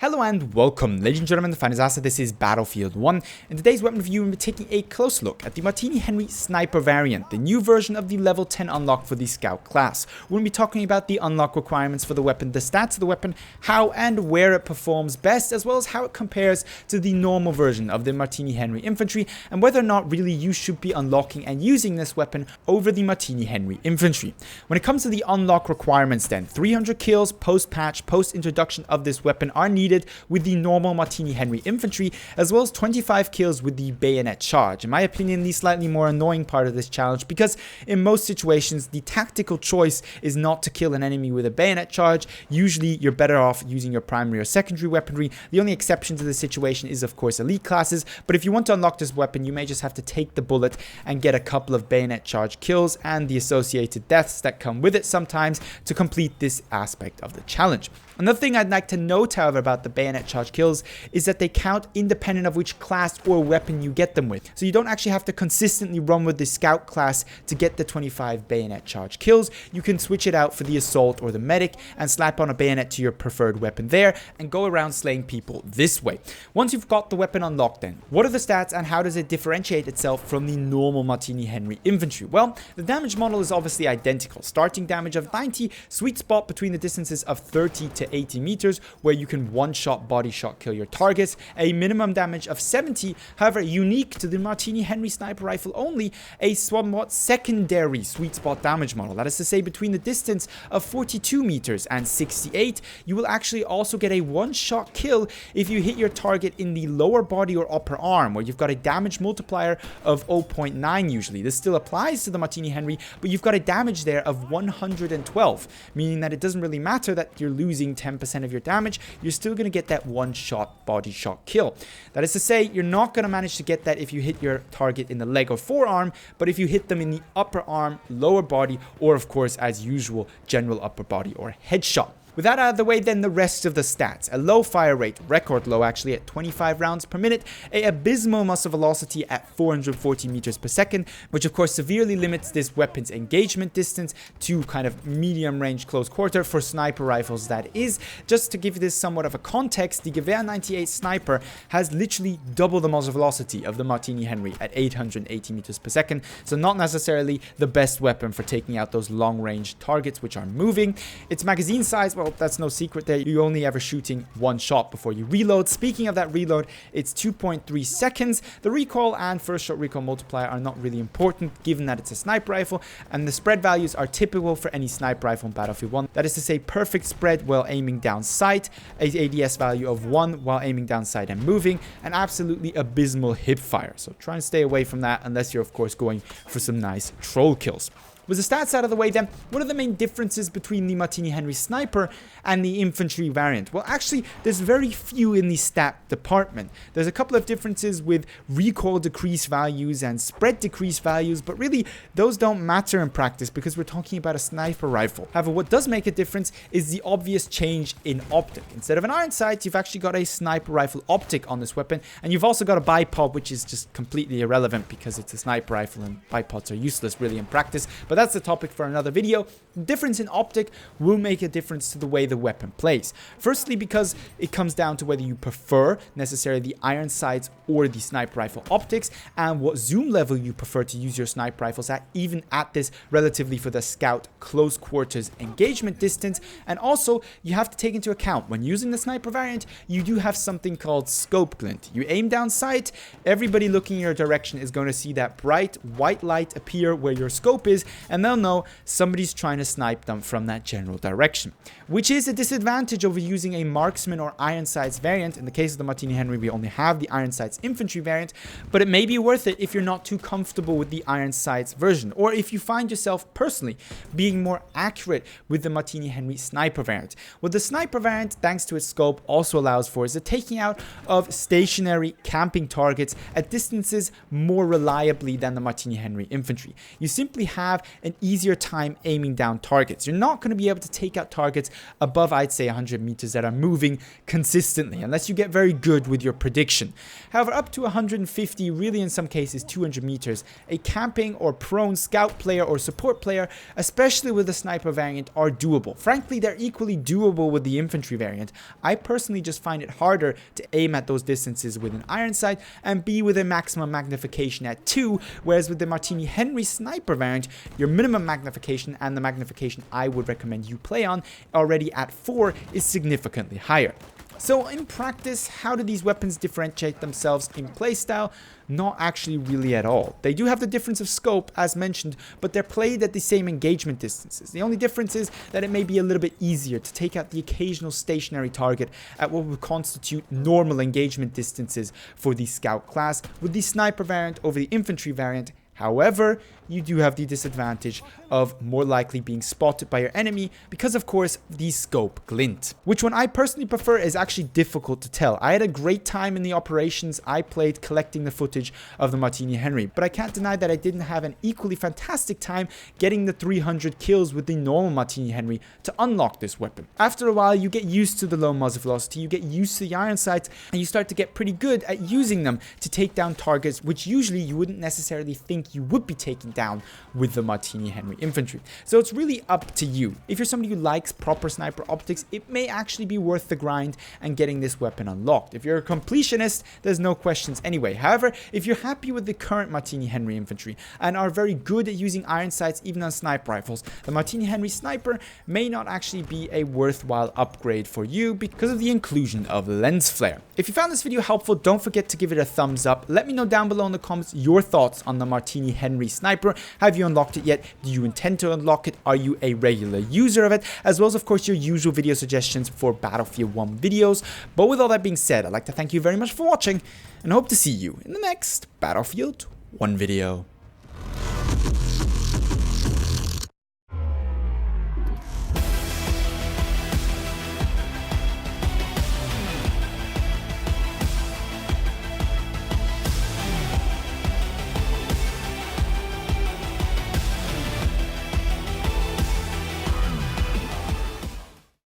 Hello and welcome, ladies and gentlemen, the finest asset. This is Battlefield 1. In today's weapon review, we'll be taking a close look at the Martini-Henry Sniper variant, the new version of the level 10 unlock for the Scout class. We're going to be talking about the unlock requirements for the weapon, the stats of the weapon, how and where it performs best, as well as how it compares to the normal version of the Martini-Henry Infantry, and whether or not really you should be unlocking and using this weapon over the Martini-Henry Infantry. When it comes to the unlock requirements then, 300 kills post-patch, post-introduction of this weapon are needed with the normal Martini-Henry Infantry, as well as 25 kills with the bayonet charge. In my opinion, the slightly more annoying part of this challenge, because in most situations the tactical choice is not to kill an enemy with a bayonet charge. Usually you're better off using your primary or secondary weaponry. The only exception to this situation is of course elite classes, but if you want to unlock this weapon you may just have to take the bullet and get a couple of bayonet charge kills and the associated deaths that come with it sometimes to complete this aspect of the challenge. Another thing I'd like to note, however, about the bayonet charge kills is that they count independent of which class or weapon you get them with. So you don't actually have to consistently run with the Scout class to get the 25 bayonet charge kills. You can switch it out for the assault or the medic and slap on a bayonet to your preferred weapon there and go around slaying people this way. Once you've got the weapon unlocked then, what are the stats and how does it differentiate itself from the normal Martini-Henry Infantry? Well, the damage model is obviously identical. Starting damage of 90, sweet spot between the distances of 30 to 80 meters, where you can one-shot body shot kill your targets. A minimum damage of 70, however, unique to the Martini-Henry sniper rifle only, a somewhat secondary sweet spot damage model. That is to say, between the distance of 42 meters and 68, you will actually also get a one-shot kill if you hit your target in the lower body or upper arm, where you've got a damage multiplier of 0.9 usually. This still applies to the Martini-Henry, but you've got a damage there of 112, meaning that it doesn't really matter that you're losing 10% of your damage, you're still going to get that one-shot body shot kill. That is to say, you're not going to manage to get that if you hit your target in the leg or forearm, but if you hit them in the upper arm, lower body, or of course, as usual, general upper body or headshot. With that out of the way, then the rest of the stats. A low fire rate, record low actually, at 25 rounds per minute. A abysmal muzzle velocity at 440 meters per second, which of course severely limits this weapon's engagement distance to kind of medium range close quarter for sniper rifles, that is. Just to give this somewhat of a context, the Gewehr 98 Sniper has literally double the muzzle velocity of the Martini-Henry at 880 meters per second. So not necessarily the best weapon for taking out those long range targets which are moving. Its magazine size, well, that's no secret there. You're only ever shooting one shot before you reload. Speaking of that reload, it's 2.3 seconds. The recoil and first shot recoil multiplier are not really important given that it's a sniper rifle, and the spread values are typical for any sniper rifle in Battlefield 1. That is to say, perfect spread while aiming down sight, an ADS value of 1 while aiming down sight and moving, and absolutely abysmal hip fire. So try and stay away from that unless you're of course going for some nice troll kills. With the stats out of the way then, what are the main differences between the Martini-Henry Sniper and the Infantry variant? Well, actually, there's very few in the stat department. There's a couple of differences with recoil decrease values and spread decrease values, but really, those don't matter in practice because we're talking about a sniper rifle. However, what does make a difference is the obvious change in optic. Instead of an iron sight, you've actually got a sniper rifle optic on this weapon, and you've also got a bipod, which is just completely irrelevant because it's a sniper rifle and bipods are useless really in practice, but that's the topic for another video. The difference in optic will make a difference to the way the weapon plays. Firstly, because it comes down to whether you prefer necessarily the iron sights or the sniper rifle optics, and what zoom level you prefer to use your sniper rifles at, even at this relatively for the Scout close quarters engagement distance. And also, you have to take into account when using the sniper variant, you do have something called scope glint. You aim down sight, everybody looking in your direction is going to see that bright white light appear where your scope is, and they'll know somebody's trying to snipe them from that general direction, which is a disadvantage over using a marksman or iron sights variant. In the case of the Martini-Henry, we only have the iron sights infantry variant, but it may be worth it if you're not too comfortable with the iron sights version, or if you find yourself personally being more accurate with the Martini-Henry sniper variant. What the sniper variant, thanks to its scope, also allows for is the taking out of stationary camping targets at distances more reliably than the Martini-Henry infantry. You simply have an easier time aiming down targets. You're not going to be able to take out targets above, I'd say, 100 meters that are moving consistently, unless you get very good with your prediction. However, up to 150, really in some cases 200 meters, a camping or prone scout player or support player, especially with the sniper variant, are doable. Frankly, they're equally doable with the infantry variant. I personally just find it harder to aim at those distances with an iron sight and be with a maximum magnification at 2, whereas with the Martini-Henry sniper variant, your minimum magnification and the magnification I would recommend you play on already at 4 is significantly higher. So in practice, how do these weapons differentiate themselves in playstyle? Not actually really at all. They do have the difference of scope as mentioned, but they're played at the same engagement distances. The only difference is that it may be a little bit easier to take out the occasional stationary target at what would constitute normal engagement distances for the scout class, with the sniper variant over the infantry variant. However, you do have the disadvantage of more likely being spotted by your enemy because, of course, the scope glint. Which one I personally prefer is actually difficult to tell. I had a great time in the operations I played collecting the footage of the Martini-Henry, but I can't deny that I didn't have an equally fantastic time getting the 300 kills with the normal Martini-Henry to unlock this weapon. After a while, you get used to the low muzzle velocity, you get used to the iron sights, and you start to get pretty good at using them to take down targets which usually you wouldn't necessarily think you would be taking down with the Martini-Henry infantry. So it's really up to you. If you're somebody who likes proper sniper optics, it may actually be worth the grind and getting this weapon unlocked. If you're a completionist, there's no questions anyway. However, if you're happy with the current Martini-Henry infantry and are very good at using iron sights even on sniper rifles, the Martini-Henry sniper may not actually be a worthwhile upgrade for you because of the inclusion of lens flare. If you found this video helpful, don't forget to give it a thumbs up. Let me know down below in the comments your thoughts on the Martini-Henry sniper. Have you unlocked it yet? Do you intend to unlock it? Are you a regular user of it? As well as, of course, your usual video suggestions for Battlefield 1 videos. But with all that being said, I'd like to thank you very much for watching and hope to see you in the next Battlefield 1 video.